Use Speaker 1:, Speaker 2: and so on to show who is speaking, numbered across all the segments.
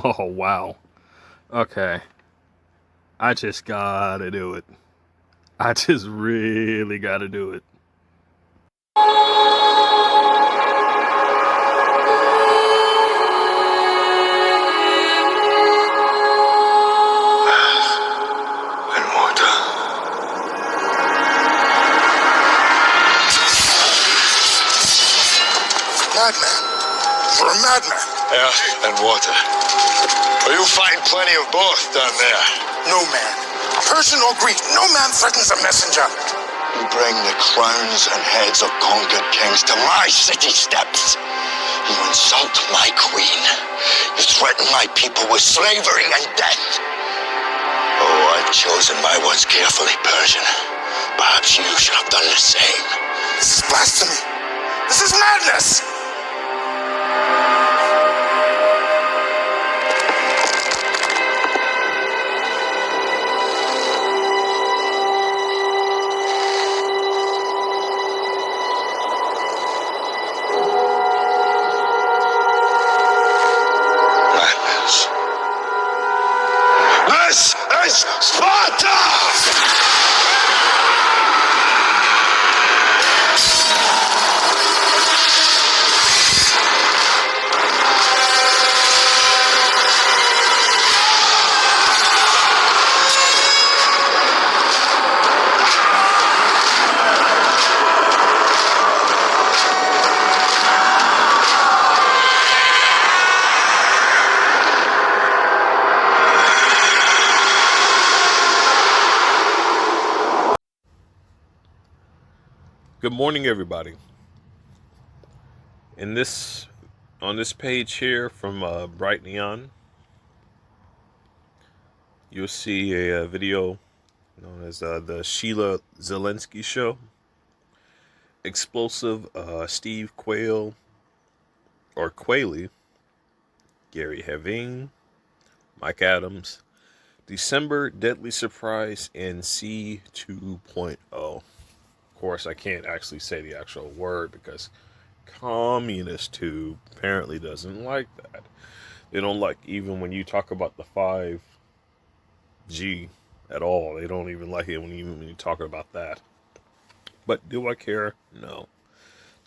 Speaker 1: Oh, wow. Okay. I just gotta do it. I just really gotta do it.
Speaker 2: And water.
Speaker 3: Madman. You're a madman.
Speaker 2: Earth and water. Well, you'll find plenty of both down there.
Speaker 3: No man, Persian or Greek, no man threatens a messenger.
Speaker 2: You bring the crowns and heads of conquered kings to my city steps. You insult my queen. You threaten my people with slavery and death. Oh, I've chosen my words carefully, Persian. Perhaps you should have done the same.
Speaker 3: This is blasphemy. This is madness.
Speaker 2: This is Sparta!
Speaker 1: Good morning, everybody. On this page here from Bright Neon, you'll see a video known as the Sheila Zelensky Show. Explosive Steve Quayle, or Quayle, Gary Heavin, Mike Adams, December Deadly Surprise, and C-2.0. Of course, I can't actually say the actual word because Communist Tube apparently doesn't like that. They don't like even when you talk about the 5G at all. They don't even like it when you talk about that. But do I care? No,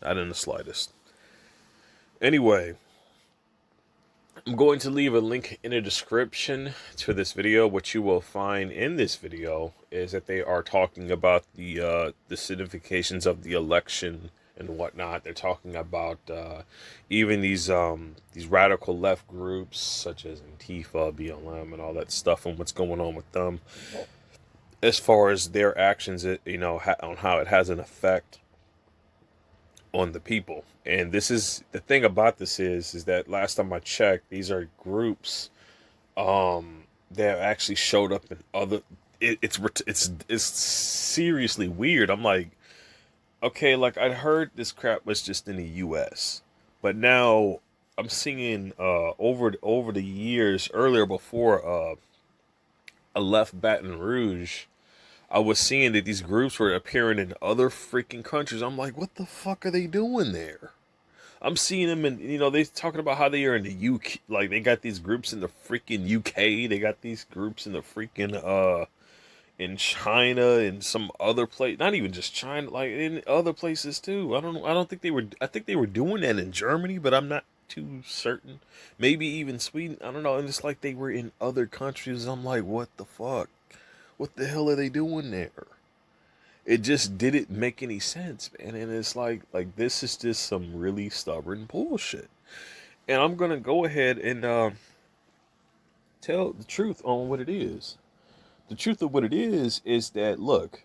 Speaker 1: not in the slightest. Anyway, I'm going to leave a link in the description to this video. What you will find in this video is that they are talking about the significations of the election and whatnot. They're talking about even these radical left groups such as Antifa, BLM, and all that stuff, and what's going on with them as far as their actions, on how it has an effect on the people. And this is the thing about this is that last time I checked, these are groups that actually showed up in other. It's seriously weird. I'm like, okay, like I heard this crap was just in the U.S., but now I'm seeing over the years earlier before I left Baton Rouge, I was seeing that these groups were appearing in other freaking countries. I'm like, what the fuck are they doing there? I'm seeing them in, they're talking about how they are in the UK. Like, they got these groups in the freaking UK. They got these groups in the freaking, in China and some other place. Not even just China, like in other places too. I don't think they were, I think they were doing that in Germany, but I'm not too certain. Maybe even Sweden. I don't know. And it's like they were in other countries. I'm like, what the fuck? What the hell are they doing there? It just didn't make any sense, man. And it's like this is just some really stubborn bullshit. And I'm gonna go ahead and tell the truth on what it is. The truth of what it is that, look,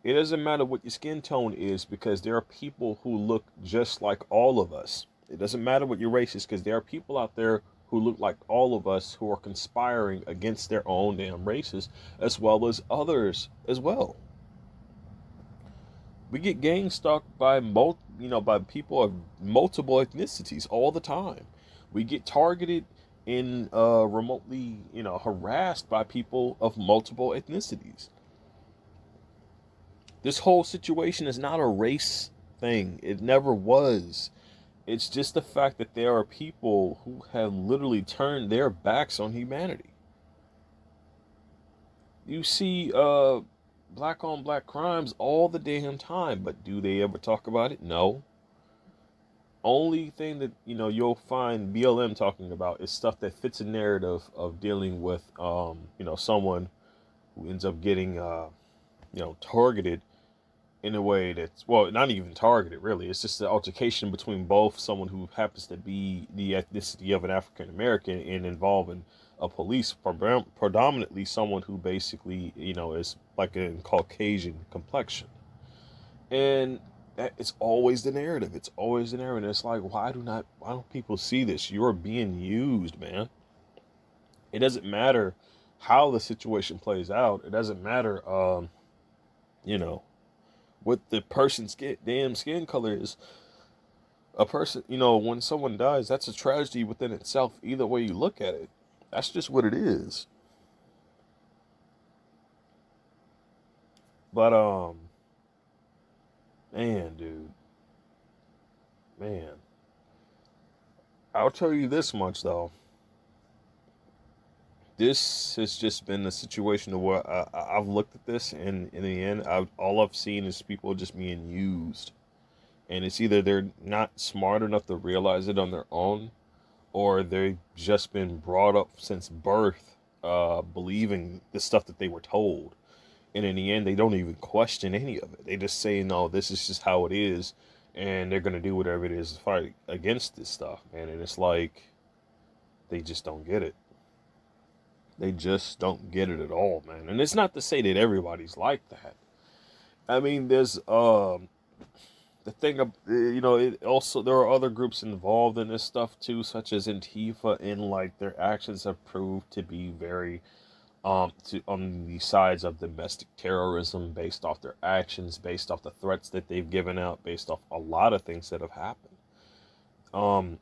Speaker 1: it doesn't matter what your skin tone is, because there are people who look just like all of us. It doesn't matter what your race is, because there are people out there who look like all of us who are conspiring against their own damn races, as well as others as well. We get gang stalked by by people of multiple ethnicities all the time. We get targeted and remotely, harassed by people of multiple ethnicities. This whole situation is not a race thing. It never was. It's just the fact that there are people who have literally turned their backs on humanity. You see black on black crimes all the damn time, but do they ever talk about it? No. Only thing that you'll find BLM talking about is stuff that fits a narrative of dealing with someone who ends up getting targeted in a way that's, well, not even targeted really. It's just an altercation between both someone who happens to be the ethnicity of an African American and involving a police, predominantly someone who basically is like a Caucasian complexion. And it's always the narrative. It's always the narrative. It's like, why don't people see this? You're being used, man. It doesn't matter how the situation plays out. It doesn't matter, what the person's damn skin color is. A person, when someone dies, that's a tragedy within itself. Either way you look at it, that's just what it is. But man, dude, man, I'll tell you this much though. This has just been a situation where I've looked at this, and in the end, all I've seen is people just being used. And it's either they're not smart enough to realize it on their own, or they've just been brought up since birth believing the stuff that they were told. And in the end, they don't even question any of it. They just say, no, this is just how it is. And they're going to do whatever it is to fight against this stuff, man. And it's like, they just don't get it. They just don't get it at all, man. And it's not to say that everybody's like that. I mean, there's the thing of, it also, there are other groups involved in this stuff too, such as Antifa, and like their actions have proved to be very on the sides of domestic terrorism, based off their actions, based off the threats that they've given out, based off a lot of things that have happened.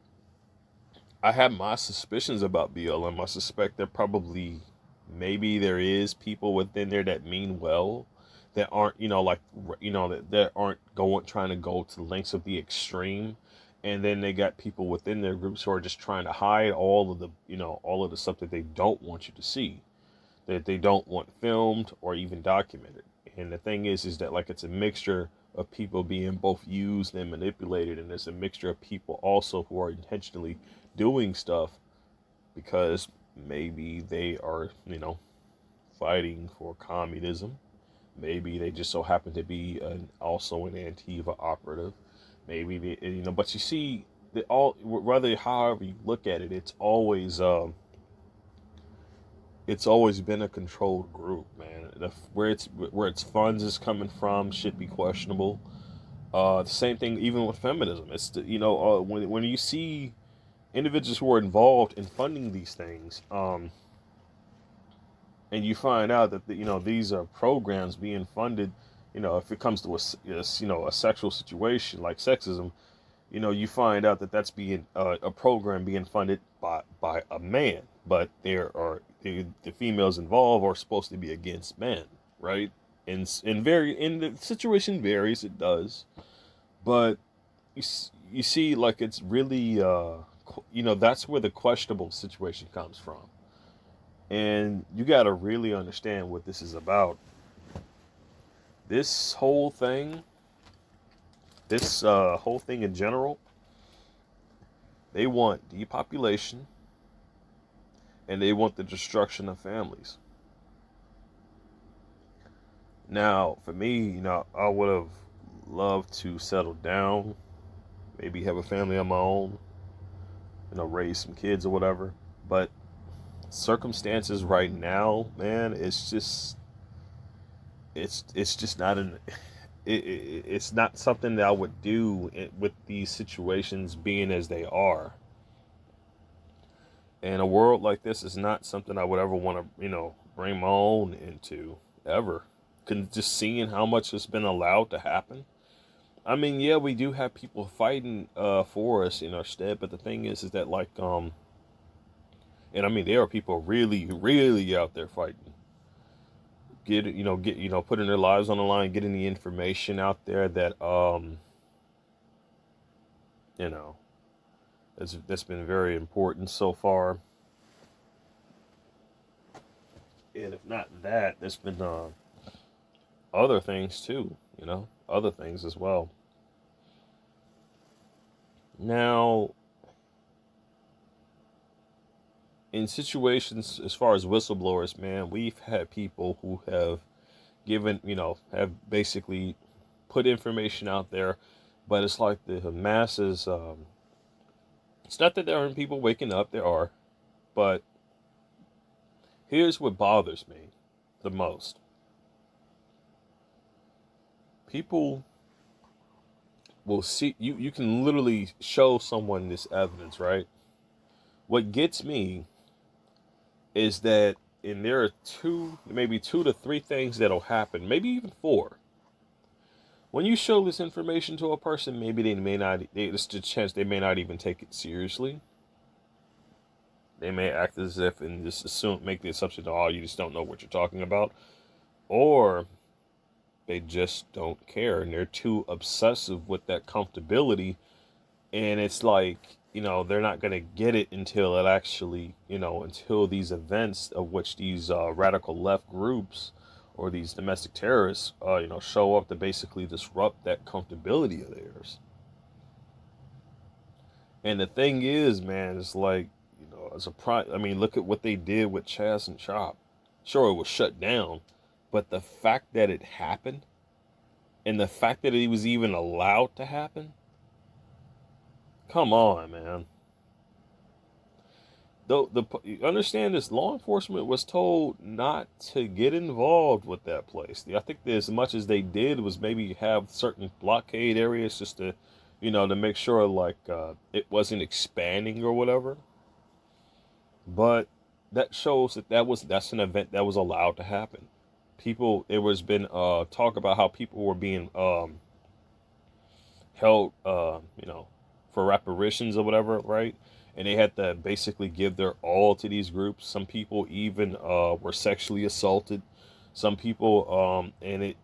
Speaker 1: I have my suspicions about BLM. I suspect maybe there is people within there that mean well, that aren't, that aren't trying to go to the lengths of the extreme. And then they got people within their groups who are just trying to hide all of the stuff that they don't want you to see, that they don't want filmed or even documented. And the thing is that, like, it's a mixture of people being both used and manipulated, and there's a mixture of people also who are intentionally doing stuff because maybe they are, fighting for communism. Maybe they just so happen to be also an Antifa operative. Maybe they, but you see, whether however you look at it, it's always been a controlled group, man. Where its funds is coming from should be questionable. The same thing even with feminism. It's when you see individuals who are involved in funding these things, and you find out that these are programs being funded. If it comes to a sexual situation like sexism, you find out that that's being a program being funded by a man, but the females involved are supposed to be against men, right? And the situation varies, it does, but you see, like, it's really that's where the questionable situation comes from. And you got to really understand what this is about. This whole thing in general, they want depopulation, and they want the destruction of families. Now, for me, I would have loved to settle down, maybe have a family of my own, raise some kids or whatever. But circumstances right now, man, it's just not it's not something that I would do with these situations being as they are. And a world like this is not something I would ever want to, bring my own into, ever. Just seeing how much has been allowed to happen. I mean, yeah, we do have people fighting for us in our stead, but the thing is that, like, and I mean, there are people really, really out there fighting. Putting their lives on the line, getting the information out there that, That's been very important so far. And if not that, there's been other things too, other things as well. Now, in situations as far as whistleblowers, man, we've had people who have have basically put information out there, but it's like the masses. It's not that there aren't people waking up, there are, but here's what bothers me the most. People will see you can literally show someone this evidence, right? What gets me is that, and there are maybe two to three things that'll happen, maybe even four. When you show this information to a person, maybe there's a chance they may not even take it seriously. They may act as if and just make the assumption, oh, you just don't know what you're talking about. Or they just don't care and they're too obsessive with that comfortability. And it's like, they're not going to get it until it actually, until these events of which these radical left groups or these domestic terrorists, show up to basically disrupt that comfortability of theirs. And the thing is, man, it's like, look at what they did with Chaz and Chop. Sure, it was shut down, but the fact that it happened and the fact that it was even allowed to happen, come on, man. Understand this, law enforcement was told not to get involved with that place. I think that as much as they did was maybe have certain blockade areas just to, to make sure it wasn't expanding or whatever. But that shows that's an event that was allowed to happen. There was been talk about how people were being held, for reparations or whatever, right? And they had to basically give their all to these groups. Some people even were sexually assaulted. Some people, it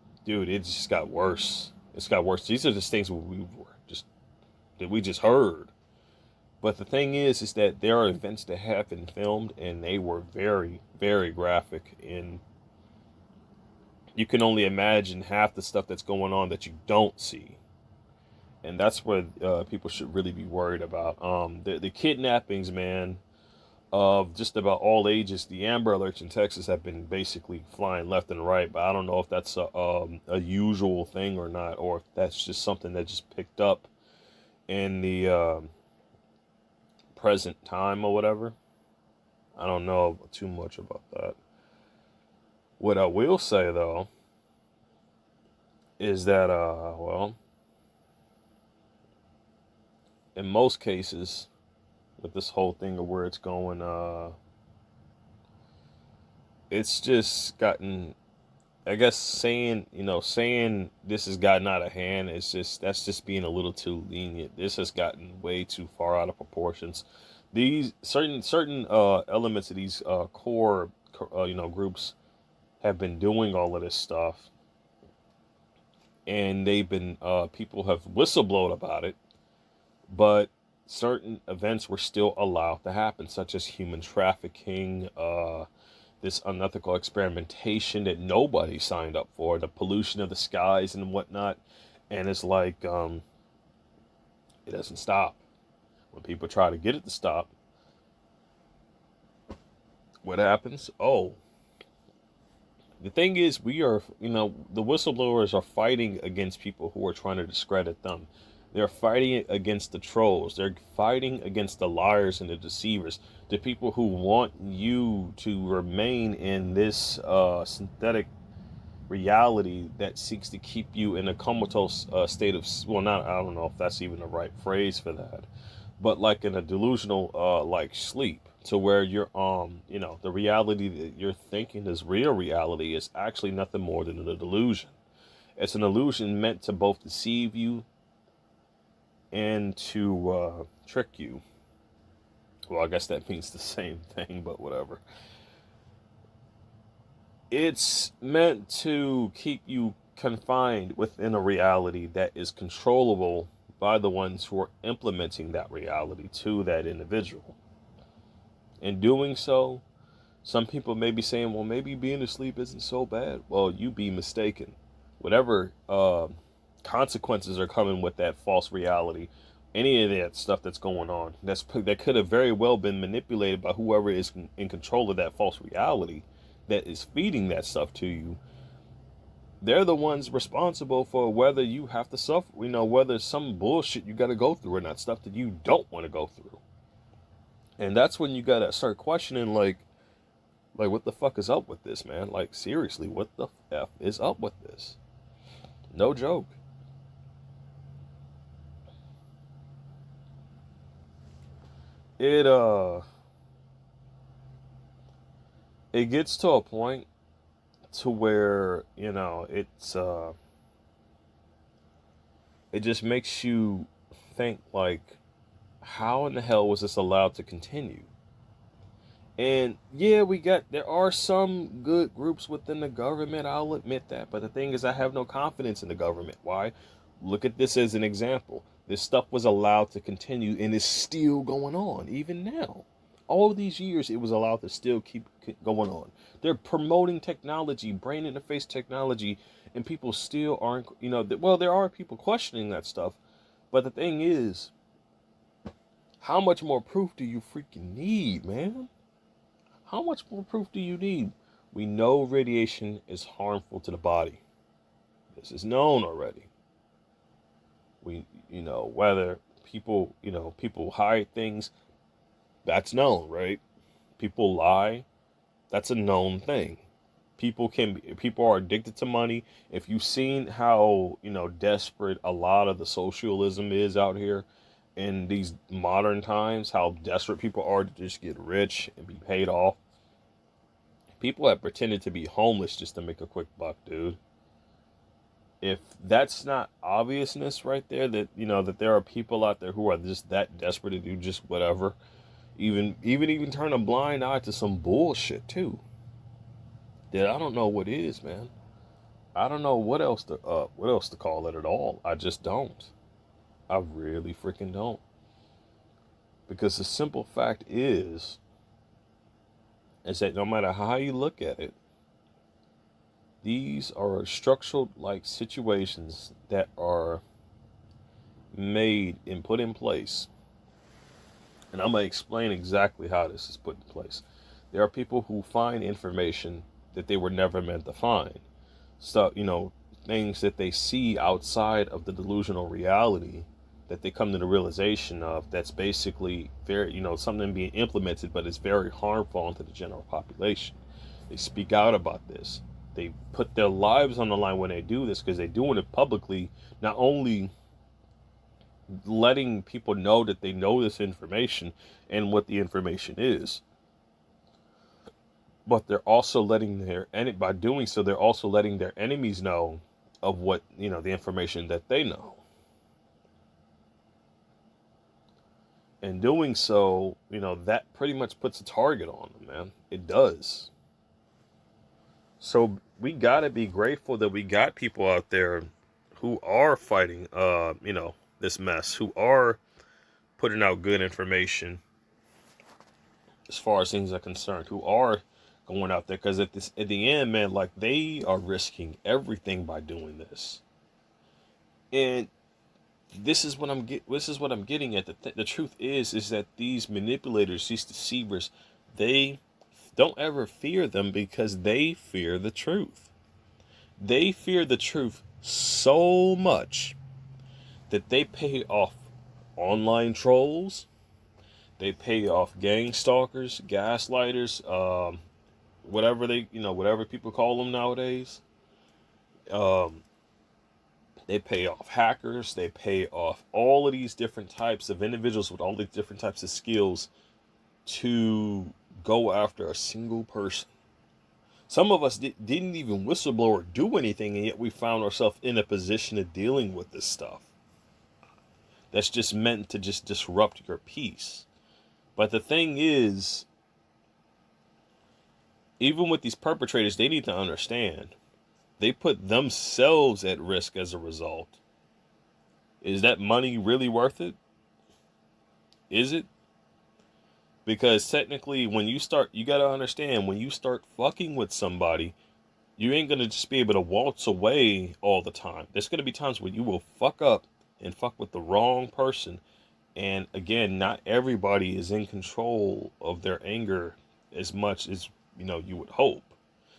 Speaker 1: just got worse. It's got worse. These are just things that we just heard. But the thing is that there are events that have been filmed, and they were very, very graphic. And you can only imagine half the stuff that's going on that you don't see. And that's what people should really be worried about. The kidnappings, man, of just about all ages. The Amber Alerts in Texas have been basically flying left and right. But I don't know if that's a usual thing or not, or if that's just something that just picked up in the present time or whatever. I don't know too much about that. What I will say, though, is that, in most cases, with this whole thing of where it's going, it's just gotten, I guess, saying this has gotten out of hand, that's just being a little too lenient. This has gotten way too far out of proportions. These certain elements of these core, groups have been doing all of this stuff, and they've been people have whistleblowed about it. But certain events were still allowed to happen, such as human trafficking, this unethical experimentation that nobody signed up for, the pollution of the skies and whatnot. And it's like, it doesn't stop. When people try to get it to stop, what happens? Oh, the thing is, we are, the whistleblowers are fighting against people who are trying to discredit them. They're fighting against the trolls. They're fighting against the liars and the deceivers, the people who want you to remain in this synthetic reality that seeks to keep you in a comatose state of, I don't know if that's even the right phrase for that, but like in a delusional like sleep, to where you're the reality that you're thinking is real reality is actually nothing more than a delusion. It's an illusion meant to both deceive you and to trick you. Well, I guess that means the same thing, but whatever. It's meant to keep you confined within a reality that is controllable by the ones who are implementing that reality to that individual. In doing so, some people may be saying, well, maybe being asleep isn't so bad. Well, you be mistaken. Whatever consequences are coming with that false reality, any of that stuff that's going on, that could have very well been manipulated by whoever is in control of that false reality that is feeding that stuff to you. They're the ones responsible for whether you have to suffer, whether some bullshit you got to go through or not, stuff that you don't want to go through. And that's when you got to start questioning, like, what the fuck is up with this, man? Like, seriously, what the F is up with this? No joke. It gets to a point to where, it's, it just makes you think, like, how in the hell was this allowed to continue? And yeah, there are some good groups within the government, I'll admit that. But the thing is, I have no confidence in the government. Why? Look at this as an example. This stuff was allowed to continue and is still going on, even now. All these years, it was allowed to still keep going on. They're promoting technology, brain interface technology, and people still aren't, there are people questioning that stuff. But the thing is, how much more proof do you freaking need, man? How much more proof do you need? We know radiation is harmful to the body. This is known already. Whether people hide things, that's known, right? People lie, that's a known thing. People are addicted to money. If you've seen how, desperate a lot of the socialism is out here in these modern times, how desperate people are to just get rich and be paid off. People have pretended to be homeless just to make a quick buck, dude. If that's not obviousness right there, that that there are people out there who are just that desperate to do just whatever, even turn a blind eye to some bullshit too, that I don't know what is, man. I don't know what else to call it at all. I just don't. I really freaking don't. Because the simple fact is that no matter how you look at it, these are structural like situations that are made and put in place. And I'm going to explain exactly how this is put in place. There are people who find information that they were never meant to find. So, things that they see outside of the delusional reality that they come to the realization of, that's basically very, something being implemented, but it's very harmful to the general population. They speak out about this. They put their lives on the line when they do this, because they're doing it publicly, not only letting people know that they know this information and what the information is, but they're also by doing so, they're also letting their enemies know of what, the information that they know. And doing so, that pretty much puts a target on them, man. It does. So we got to be grateful that we got people out there who are fighting, this mess, who are putting out good information as far as things are concerned, who are going out there. Because at the end, man, like, they are risking everything by doing this. And this is what I'm getting at. The truth is that these manipulators, these deceivers, they don't ever fear them, because they fear the truth. They fear the truth so much that they pay off online trolls, they pay off gang stalkers, gaslighters, whatever people call them nowadays. They pay off hackers. They pay off all of these different types of individuals with all these different types of skills to go after a single person. Some of us didn't even whistleblow or do anything, and yet we found ourselves in a position of dealing with this stuff. That's just meant to just disrupt your peace. But the thing is, even with these perpetrators, they need to understand they put themselves at risk as a result. Is that money really worth it? Is it? Because technically, when you start, you got to understand, when you start fucking with somebody, you ain't going to just be able to waltz away all the time. There's going to be times when you will fuck up and fuck with the wrong person. And again, not everybody is in control of their anger as much as, you would hope.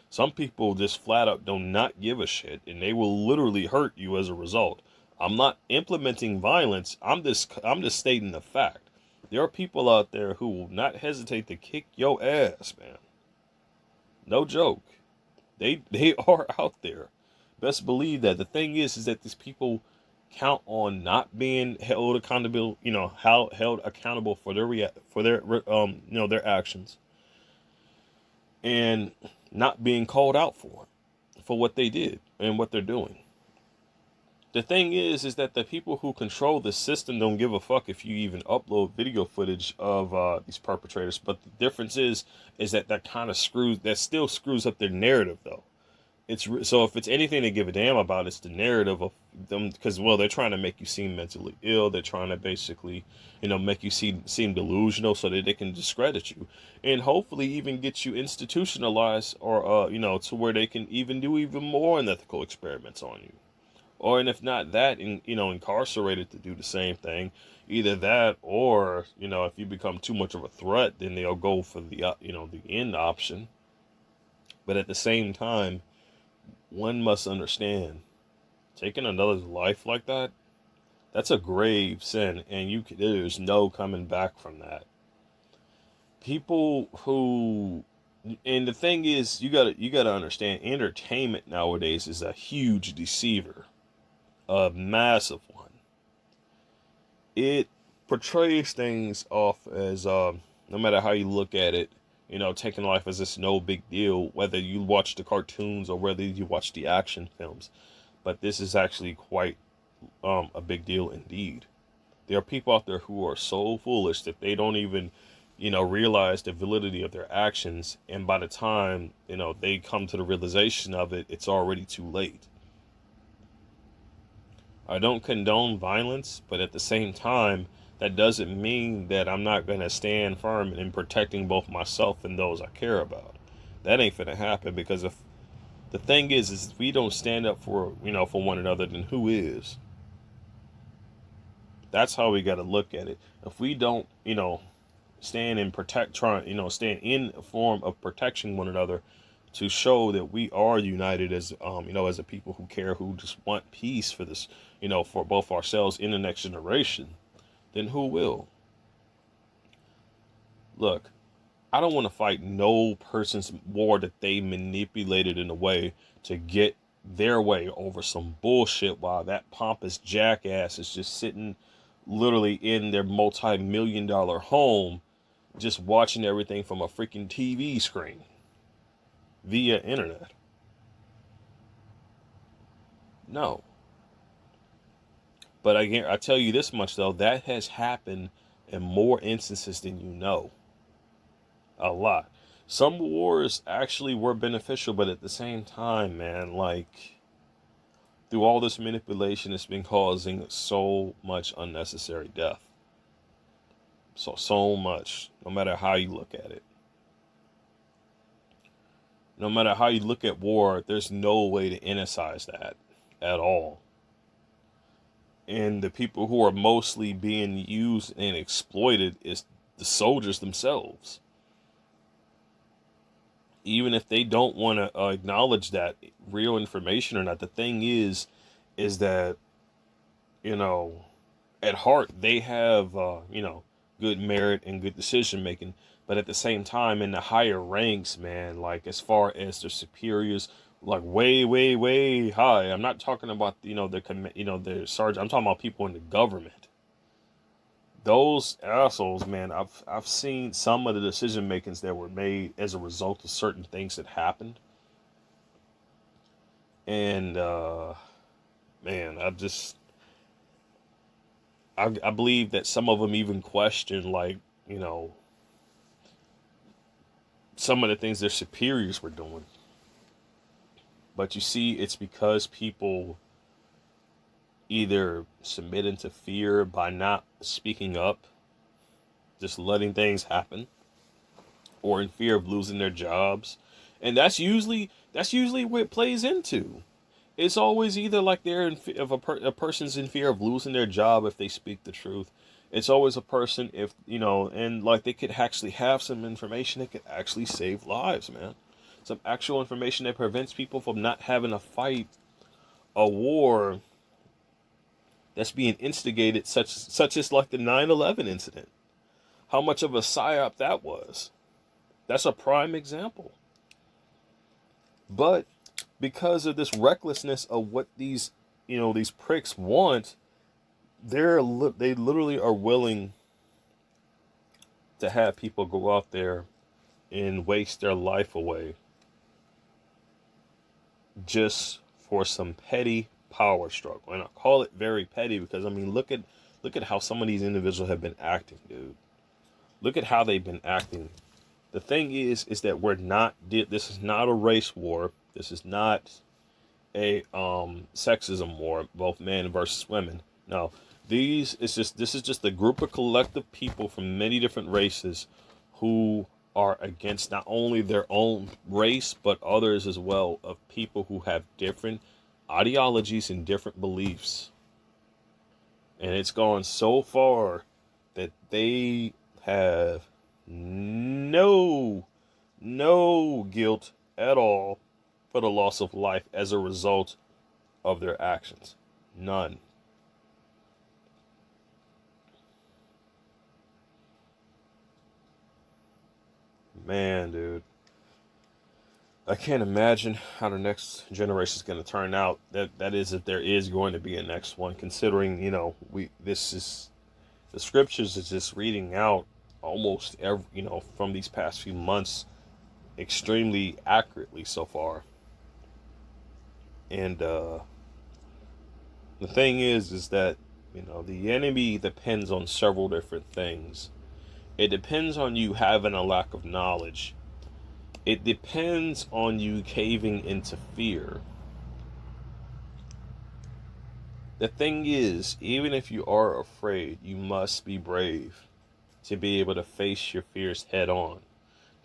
Speaker 1: Some people just flat out do not give a shit, and they will literally hurt you as a result. I'm not implementing violence. I'm just stating the fact. There are people out there who will not hesitate to kick your ass, man. No joke. They are out there. Best believe that. The thing is that these people count on not being held accountable, held accountable for their actions, and not being called out for what they did and what they're doing. The thing is that the people who control the system don't give a fuck if you even upload video footage of these perpetrators. But the difference is that kind of still screws up their narrative, though. So if it's anything they give a damn about, it's the narrative of them, because, well, they're trying to make you seem mentally ill. They're trying to basically, make you seem delusional so that they can discredit you, and hopefully even get you institutionalized, or to where they can even do even more unethical experiments on you. Or, and if not that, incarcerated to do the same thing. Either that, or, if you become too much of a threat, then they'll go for the end option. But at the same time, one must understand, taking another's life like that, that's a grave sin, and there's no coming back from that. People who, and the thing is, you gotta understand, entertainment nowadays is a huge deceiver. A massive one. It portrays things off as, no matter how you look at it, taking life as this no big deal, whether you watch the cartoons or whether you watch the action films. But this is actually quite a big deal indeed. There are people out there who are so foolish that they don't even, realize the validity of their actions. And by the time, they come to the realization of it, it's already too late. I don't condone violence, but at the same time, that doesn't mean that I'm not going to stand firm in protecting both myself and those I care about. That ain't going to happen, because if the thing is if we don't stand up for one another, then who is? That's how we got to look at it. If we don't, stand in a form of protecting one another, to show that we are united as as a people who care, who just want peace for this, for both ourselves and the next generation, then who will? Look, I don't want to fight no person's war that they manipulated in a way to get their way over some bullshit, while that pompous jackass is just sitting literally in their multi-million-dollar home, just watching everything from a freaking TV screen via internet. No. But I tell you this much, though, that has happened in more instances than you know. A lot. Some wars actually were beneficial, but at the same time, man, through all this manipulation, it's been causing so much unnecessary death. So much, no matter how you look at it. No matter how you look at war, there's no way to innocize that at all. And the people who are mostly being used and exploited is the soldiers themselves. Even if they don't want to acknowledge that real information or not, the thing is that, at heart, they have, good merit and good decision making. But at the same time, in the higher ranks, man, as far as their superiors, way, way, way high. I'm not talking about, the sergeant. I'm talking about people in the government. Those assholes, man, I've seen some of the decision makings that were made as a result of certain things that happened. And, man, I believe that some of them even question, some of the things their superiors were doing. But you see, it's because people either submitting to fear by not speaking up, just letting things happen, or in fear of losing their jobs. And that's usually what it plays into. It's always either like they're a person's in fear of losing their job if they speak the truth. It's always a person if, and like they could actually have some information that could actually save lives, man. Some actual information that prevents people from not having to fight a war that's being instigated, such as like the 9/11 incident. How much of a psyop that was. That's a prime example. But because of this recklessness of what these pricks want, they literally are willing to have people go out there and waste their life away just for some petty power struggle. And I call it very petty because, I mean, look at how some of these individuals have been acting, dude. Look at how they've been acting. The thing is that this is not a race war. This is not a sexism war, both men versus women. No, this is just a group of collective people from many different races who are against not only their own race, but others as well, of people who have different ideologies and different beliefs. And it's gone so far that they have no guilt at all for the loss of life as a result of their actions. None. Man, dude. I can't imagine how the next generation is going to turn out. That is, if there is going to be a next one, considering, the scriptures is just reading out almost every, from these past few months extremely accurately so far. And the thing is that, the enemy depends on several different things. It depends on you having a lack of knowledge. It depends on you caving into fear. The thing is, even if you are afraid, you must be brave to be able to face your fears head on.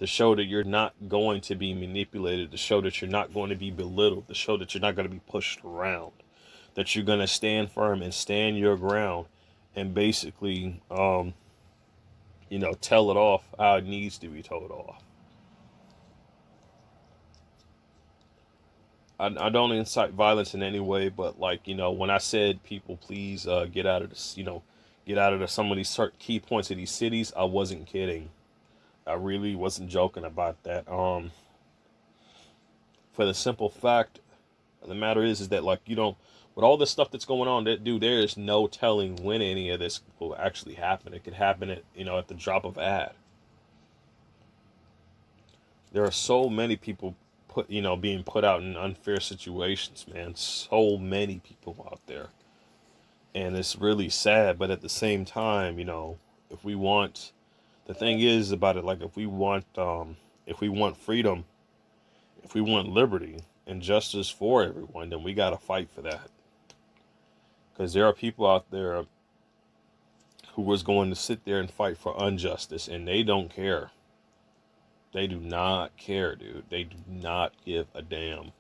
Speaker 1: To show that you're not going to be manipulated. To show that you're not going to be belittled. To show that you're not going to be pushed around. That you're going to stand firm and stand your ground. And basically, tell it off how it needs to be told off. I don't incite violence in any way, but when I said people please get out of this, get out of some of these certain key points of these cities, I wasn't kidding. I really wasn't joking about that. For the simple fact of the matter is that with all this stuff that's going on, there is no telling when any of this will actually happen. It could happen at the drop of a hat. There are so many people being put out in unfair situations, man. So many people out there. And it's really sad, but at the same time, if we want, the thing is about it, if we want freedom, if we want liberty and justice for everyone, then we got to fight for that. Because there are people out there who was going to sit there and fight for injustice, and they don't care. They do not care, dude. They do not give a damn.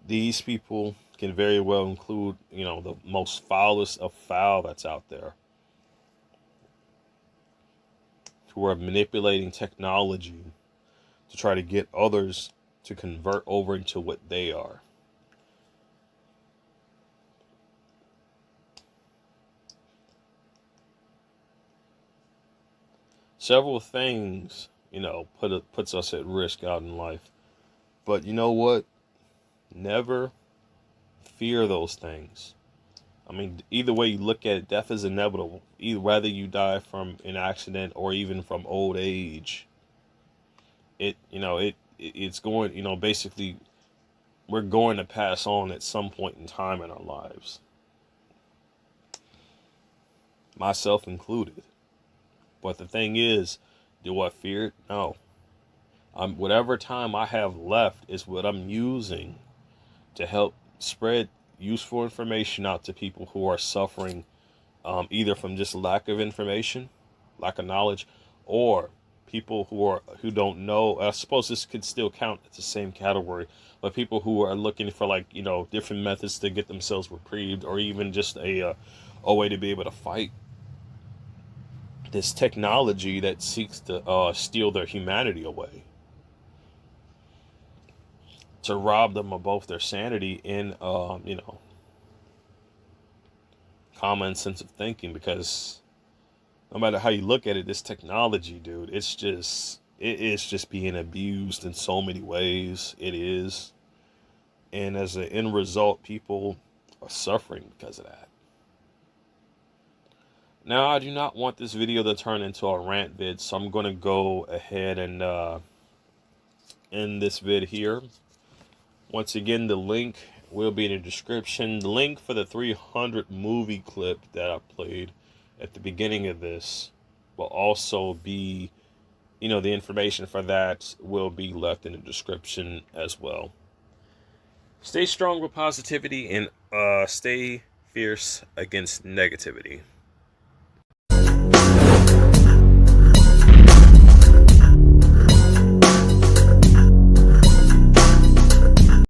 Speaker 1: These people can very well include, the most foulest of foul that's out there, who are manipulating technology to try to get others to convert over into what they are. Several things, puts us at risk out in life. But you know what? Never fear those things. I mean, either way you look at it, death is inevitable. Whether you die from an accident or even from old age, it's going, basically we're going to pass on at some point in time in our lives. Myself included. But the thing is, do I fear it? No. Whatever time I have left is what I'm using to help spread useful information out to people who are suffering either from just lack of information, lack of knowledge, or people who don't know. I suppose this could still count as the same category, but people who are looking for, like, you know, different methods to get themselves reprieved, or even just a way to be able to fight this technology that seeks to steal their humanity away, to rob them of both their sanity and you know, common sense of thinking. Because no matter how you look at it, this technology, dude, it is just being abused in so many ways. It is. And as an end result, people are suffering because of that. Now, I do not want this video to turn into a rant vid, so I'm going to go ahead and end this vid here. Once again, the link will be in the description. The link for the 300 movie clip that I played at the beginning of this will also be, you know, the information for that will be left in the description as well. Stay strong with positivity and stay fierce against negativity.